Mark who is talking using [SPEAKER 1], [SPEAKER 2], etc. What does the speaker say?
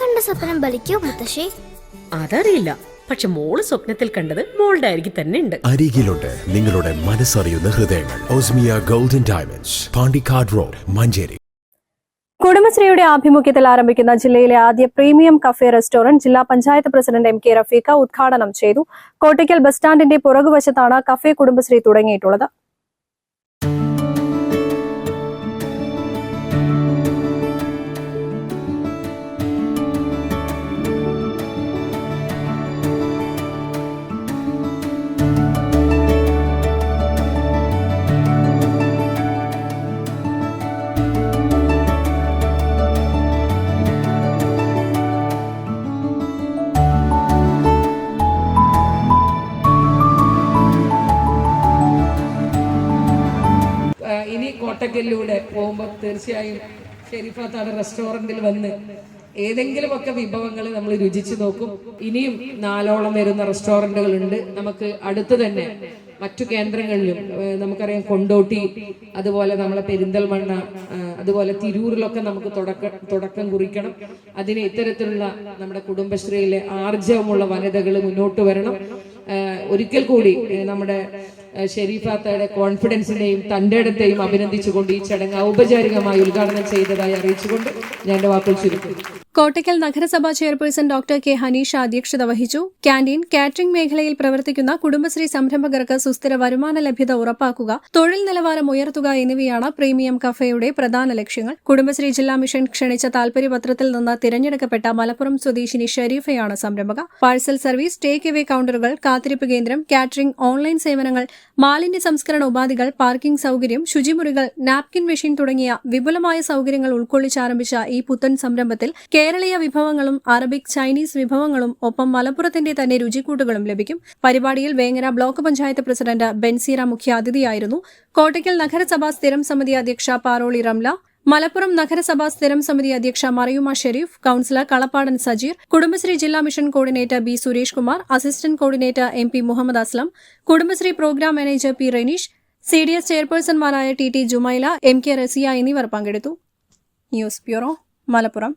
[SPEAKER 1] കണ്ട സ്വപ്നം ബലിക്കോ മുത്തശ്ശി?
[SPEAKER 2] അതറിയില്ല, പക്ഷെ മോള് സ്വപ്നത്തിൽ കണ്ടത് മോളുടെ അരികിൽ തന്നെ ഉണ്ട്.
[SPEAKER 3] അരികിലുണ്ട് നിങ്ങളുടെ മനസ്സറിയുന്ന ഹൃദയങ്ങൾ. Osmia golden diamonds, Pandikkad road, Manjeri.
[SPEAKER 4] കുടുംബശ്രീയുടെ ആഭിമുഖ്യത്തിൽ ആരംഭിക്കുന്ന ജില്ലയിലെ ആദ്യ പ്രീമിയം കഫേ റെസ്റ്റോറന്റ് ജില്ലാ പഞ്ചായത്ത് പ്രസിഡന്റ് MK റഫീഖ ഉദ്ഘാടനം ചെയ്തു. കോട്ടയ്ക്കൽ ബസ് സ്റ്റാൻഡിന്റെ പുറകുവശത്താണ് കഫേ കുടുംബശ്രീ തുടങ്ങിയിട്ടുള്ളത്.
[SPEAKER 5] ഇനി കോട്ടക്കലിലൂടെ പോകുമ്പോൾ തീർച്ചയായും ഷെരീഫ താഴെ റെസ്റ്റോറൻറ്റിൽ വന്ന് ഏതെങ്കിലുമൊക്കെ വിഭവങ്ങൾ നമ്മൾ രുചിച്ചു നോക്കും. ഇനിയും 4ഓളം വരുന്ന റെസ്റ്റോറൻറ്റുകളുണ്ട്. നമുക്ക് അടുത്ത് തന്നെ മറ്റു കേന്ദ്രങ്ങളിലും നമുക്കറിയാം, കൊണ്ടോട്ടി, അതുപോലെ നമ്മളെ പെരിന്തൽമണ്ണ, അതുപോലെ തിരൂരിലൊക്കെ നമുക്ക് തുടക്കം കുറിക്കണം. അതിന് ഇത്തരത്തിലുള്ള നമ്മുടെ കുടുംബശ്രീയിലെ ആർജവമുള്ള വനിതകൾ മുന്നോട്ട് വരണം. ഒരിക്കൽ കൂടി നമ്മുടെ ഷെരീഫാത്തയുടെ കോൺഫിഡൻസിനെയും തന്റെ ഇടത്തെയും അഭിനന്ദിച്ചുകൊണ്ട് ഈ ചടങ്ങ് ഔപചാരികമായി ഉദ്ഘാടനം ചെയ്തതായി അറിയിച്ചുകൊണ്ട് ഞാൻ എന്റെ വാക്കുകൾ ചുരുക്കുന്നു.
[SPEAKER 4] കോട്ടയ്ക്കൽ നഗരസഭാ ചെയർപേഴ്സൺ ഡോക്ടർ കെ ഹനീഷ അധ്യക്ഷത വഹിച്ചു. ക്യാന്റീൻ, കാറ്ററിംഗ് മേഖലയിൽ പ്രവർത്തിക്കുന്ന കുടുംബശ്രീ സംരംഭകർക്ക് സുസ്ഥിര വരുമാന ലഭ്യത ഉറപ്പാക്കുക, തൊഴിൽ നിലവാരം ഉയർത്തുക എന്നിവയാണ് പ്രീമിയം കഫേയുടെ പ്രധാന ലക്ഷ്യങ്ങൾ. കുടുംബശ്രീ ജില്ലാ മിഷൻ ക്ഷണിച്ച താൽപര്യപത്രത്തിൽ നിന്ന് തിരഞ്ഞെടുക്കപ്പെട്ട മലപ്പുറം സ്വദേശിനി ഷെരീഫയാണ് സംരംഭക. പാഴ്സൽ സർവീസ്, ടേക്ക് അവേ കൌണ്ടറുകൾ, കാത്തിരിപ്പ് കേന്ദ്രം, കാറ്ററിംഗ്, ഓൺലൈൻ സേവനങ്ങൾ, മാലിന്യ സംസ്കരണ ഉപാധികൾ, പാർക്കിംഗ് സൌകര്യം, ശുചിമുറികൾ, നാപ്കിൻ മെഷീൻ തുടങ്ങിയ വിപുലമായ സൌകര്യങ്ങൾ ഉൾക്കൊള്ളിച്ചാരംഭിച്ച ഈ പുത്തൻ സംരംഭത്തിൽ കേരളീയ വിഭവങ്ങളും അറബിക്, ചൈനീസ് വിഭവങ്ങളും ഒപ്പം മലപ്പുറത്തിന്റെ തന്നെ രുചിക്കൂട്ടുകളും ലഭിക്കും. പരിപാടിയിൽ വേങ്ങര ബ്ലോക്ക് പഞ്ചായത്ത് പ്രസിഡന്റ് ബെൻസീറ മുഖ്യാതിഥിയായിരുന്നു. കോട്ടയ്ക്കൽ നഗരസഭാ സ്ഥിരം സമിതി അധ്യക്ഷ പാറോളി റംല, മലപ്പുറം നഗരസഭാ സ്ഥിരം സമിതി അധ്യക്ഷ മറിയുമ ഷെരീഫ്, കൌൺസിലർ കളപ്പാടൻ സജീർ, കുടുംബശ്രീ ജില്ലാ mission coordinator B Suresh Kumar, assistant coordinator MP Muhammad Aslam, Kudumbashree programme manager P Renish, CDS ചെയർപേഴ്സൺമാരായ TT ജുമൈല, MK റസിയ എന്നിവർ പങ്കെടുത്തു. News bureau, Malappuram.